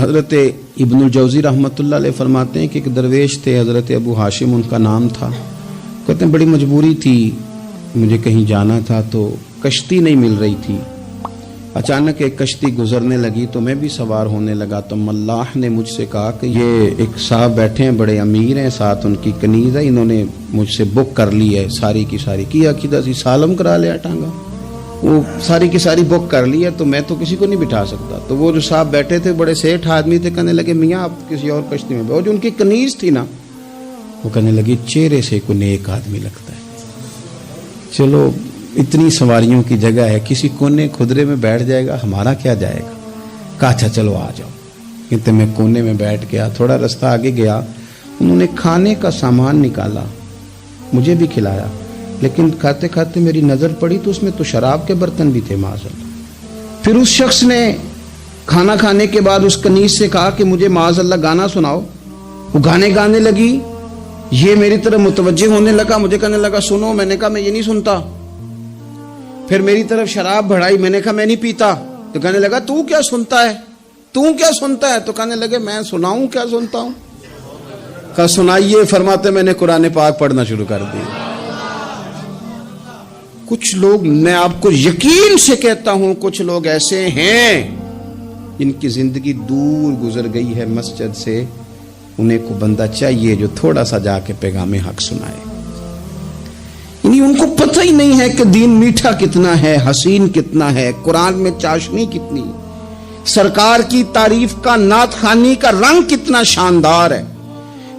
حضرت ابن الجوزی رحمۃ اللہ علیہ فرماتے ہیں کہ ایک درویش تھے، حضرت ابو ہاشم ان کا نام تھا. کہتے ہیں بڑی مجبوری تھی، مجھے کہیں جانا تھا تو کشتی نہیں مل رہی تھی. اچانک ایک کشتی گزرنے لگی تو میں بھی سوار ہونے لگا تو ملاح نے مجھ سے کہا کہ یہ ایک صاحب بیٹھے ہیں، بڑے امیر ہیں، ساتھ ان کی کنیز ہے، انہوں نے مجھ سے بک کر لی ہے ساری کی ساری. کیا کدھر سی سالم کرا لیا ٹانگا، وہ ساری کی ساری بک کر لی ہے تو میں تو کسی کو نہیں بٹھا سکتا. تو وہ جو صاحب بیٹھے تھے بڑے سیٹھ آدمی تھے، کہنے لگے میاں آپ کسی اور کشتی میں. جو ان کی کنیز تھی نا وہ کہنے لگی چہرے سے کوئی نیک آدمی لگتا ہے، چلو اتنی سواریوں کی جگہ ہے، کسی کونے کھدرے میں بیٹھ جائے گا، ہمارا کیا جائے گا. کہا اچھا چلو آ جاؤ. کہتے میں کونے میں بیٹھ گیا، تھوڑا رستہ آگے گیا، انہوں نے کھانے کا سامان نکالا، مجھے بھی کھلایا، لیکن کھاتے کھاتے میری نظر پڑی تو اس میں تو شراب کے برتن بھی تھے معاذ اللہ. پھر اس شخص نے کھانا کھانے کے بعد اس کنیز سے کہا کہ مجھے معاذ اللہ گانا سناؤ. وہ گانے گانے لگی، یہ میری طرف متوجہ ہونے لگا، مجھے کہنے لگا سنو. میں نے کہا میں یہ نہیں سنتا. پھر میری طرف شراب بڑھائی، میں نے کہا میں نہیں پیتا. تو کہنے لگا تو کیا سنتا ہے، تو کیا سنتا ہے. تو کہنے لگے میں سناؤں کیا سنتا ہوں. کہا سنائیے. فرماتے میں نے قرآن پاک پڑھنا شروع کر دیا. کچھ لوگ، میں آپ کو یقین سے کہتا ہوں، کچھ لوگ ایسے ہیں جن کی زندگی دور گزر گئی ہے مسجد سے، انہیں کو بندہ چاہیے جو تھوڑا سا جا کے پیغام حق سنائے. یعنی ان کو پتہ ہی نہیں ہے کہ دین میٹھا کتنا ہے، حسین کتنا ہے، قرآن میں چاشنی کتنی، سرکار کی تعریف کا، نعت خوانی کا رنگ کتنا شاندار ہے.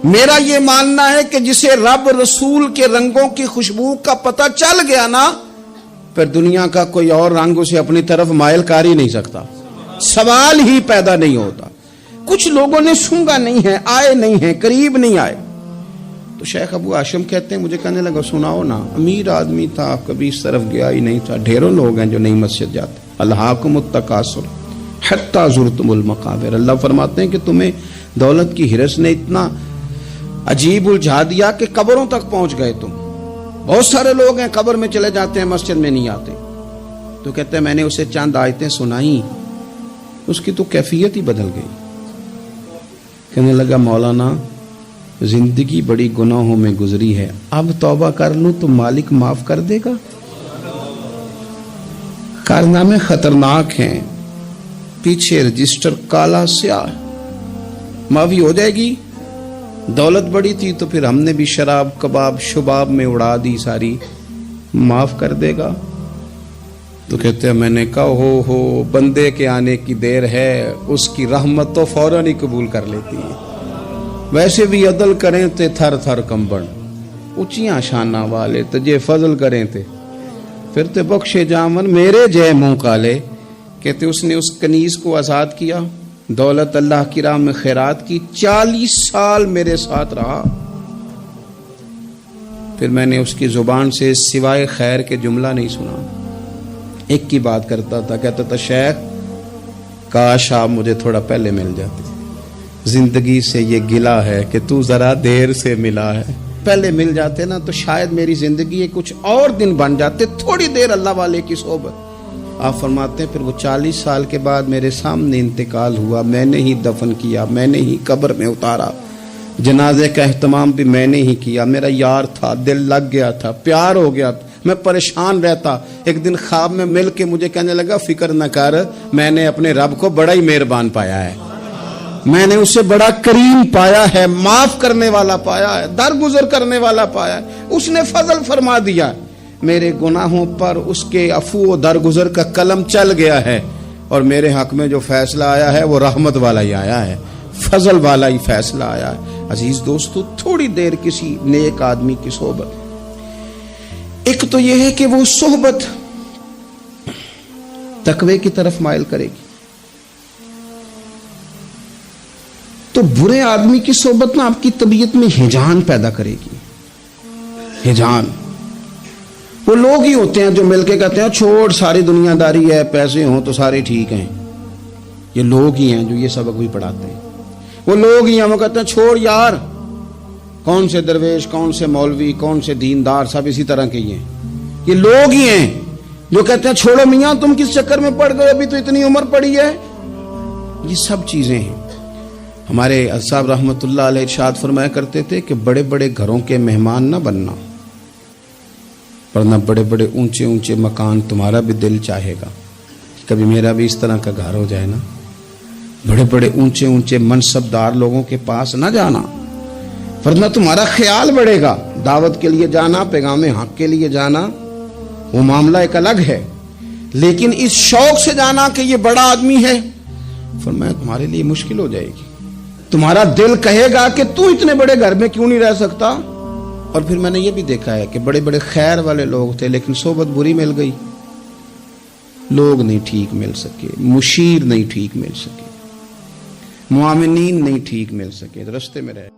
میرا یہ ماننا ہے کہ جسے رب رسول کے رنگوں کی خوشبو کا پتہ چل گیا نا، پھر دنیا کا کوئی اور رنگ اسے اپنی طرف مائل کر ہی نہیں سکتا، سوال ہی پیدا نہیں ہوتا. کچھ لوگوں نے سونگا نہیں ہے، آئے نہیں ہیں، قریب نہیں آئے. تو شیخ ابو ہاشم کہتے ہیں مجھے کہنے لگا سناؤ نا. امیر آدمی تھا، کبھی اس طرف گیا ہی نہیں تھا. ڈھیروں لوگ ہیں جو نہیں مسجد جاتے. الہاکم التکاثر حتی زرتم المقابر. اللہ فرماتے ہیں کہ تمہیں دولت کی ہرس نے اتنا عجیب الجھا دیا کہ قبروں تک پہنچ گئے تم. بہت سارے لوگ ہیں قبر میں چلے جاتے ہیں، مسجد میں نہیں آتے. تو کہتے ہیں میں نے اسے چند آیتیں سنائی، اس کی تو کیفیت ہی بدل گئی. کہنے لگا مولانا زندگی بڑی گناہوں میں گزری ہے، اب توبہ کر لوں تو مالک معاف کر دے گا. کارنامے خطرناک ہیں، پیچھے رجسٹر کالا سیاہ، معافی ہو جائے گی. دولت بڑی تھی تو پھر ہم نے بھی شراب کباب شباب میں اڑا دی ساری، معاف کر دے گا. تو کہتے ہیں میں نے کہا ہو بندے کے آنے کی دیر ہے، اس کی رحمت تو فوراً ہی قبول کر لیتی ہے. ویسے بھی عدل کریں تے تھر تھر کمبن، اونچیاں شانہ والے تجھے فضل کریں تے پھر تے بخشے جامن میرے جے منہ کالے. کہتے اس نے اس کنیز کو آزاد کیا، دولت اللہ کی راہ میں خیرات کی، 40 سال میرے ساتھ رہا. پھر میں نے اس کی زبان سے سوائے خیر کے جملہ نہیں سنا. ایک کی بات کرتا تھا، کہتا تھا شیخ کاش آپ مجھے تھوڑا پہلے مل جاتے، زندگی سے یہ گلہ ہے کہ تو ذرا دیر سے ملا ہے. پہلے مل جاتے نا تو شاید میری زندگی کچھ اور دن بن جاتے، تھوڑی دیر اللہ والے کی صحبت. آپ فرماتے ہیں پھر وہ 40 سال کے بعد میرے سامنے انتقال ہوا، میں نے ہی دفن کیا، میں نے ہی قبر میں اتارا، جنازے کا اہتمام بھی میں نے ہی کیا. میرا یار تھا، دل لگ گیا تھا، پیار ہو گیا تھا، میں پریشان رہتا. ایک دن خواب میں مل کے مجھے کہنے لگا فکر نہ کر، میں نے اپنے رب کو بڑا ہی مہربان پایا ہے، میں نے اسے بڑا کریم پایا ہے، معاف کرنے والا پایا ہے، درگزر کرنے والا پایا ہے. اس نے فضل فرما دیا، میرے گناہوں پر اس کے عفو و درگزر کا قلم چل گیا ہے، اور میرے حق میں جو فیصلہ آیا ہے وہ رحمت والا ہی آیا ہے، فضل والا ہی فیصلہ آیا ہے. عزیز دوستو، تھوڑی دیر کسی نیک آدمی کی صحبت، ایک تو یہ ہے کہ وہ صحبت تقوی کی طرف مائل کرے گی. تو برے آدمی کی صحبت نا آپ کی طبیعت میں ہجان پیدا کرے گی. ہجان وہ لوگ ہی ہوتے ہیں جو مل کے کہتے ہیں چھوڑ ساری دنیا داری ہے، پیسے ہوں تو سارے ٹھیک ہیں. یہ لوگ ہی ہیں جو یہ سبق بھی پڑھاتے ہیں. وہ لوگ ہی ہیں وہ کہتے ہیں چھوڑ یار، کون سے درویش، کون سے مولوی، کون سے دیندار، سب اسی طرح کے ہی ہیں. یہ لوگ ہی ہیں جو کہتے ہیں چھوڑو میاں تم کس چکر میں پڑ گئے، ابھی تو اتنی عمر پڑی ہے. یہ سب چیزیں ہیں. ہمارے صاحب رحمۃ اللہ علیہ ارشاد فرمایا کرتے تھے کہ بڑے بڑے گھروں کے مہمان نہ بننا، ورنہ بڑے بڑے اونچے اونچے مکان تمہارا بھی دل چاہے گا کبھی میرا بھی اس طرح کا گھر ہو جائے نا۔ بڑے بڑے اونچے اونچے منصب دار لوگوں کے پاس نہ جانا، ورنہ تمہارا خیال بڑھے گا۔ دعوت کے لیے جانا، پیغام حق کے لیے جانا، وہ معاملہ ایک الگ ہے، لیکن اس شوق سے جانا کہ یہ بڑا آدمی ہے، فرمایا تمہارے لیے مشکل ہو جائے گی۔ تمہارا دل کہے گا کہ تو اتنے بڑے گھر میں کیوں نہیں رہ سکتا۔ اور پھر میں نے یہ بھی دیکھا ہے کہ بڑے بڑے خیر والے لوگ تھے لیکن صحبت بری مل گئی، لوگ نہیں ٹھیک مل سکے، مشیر نہیں ٹھیک مل سکے، معاونین نہیں ٹھیک مل سکے، رستے میں رہ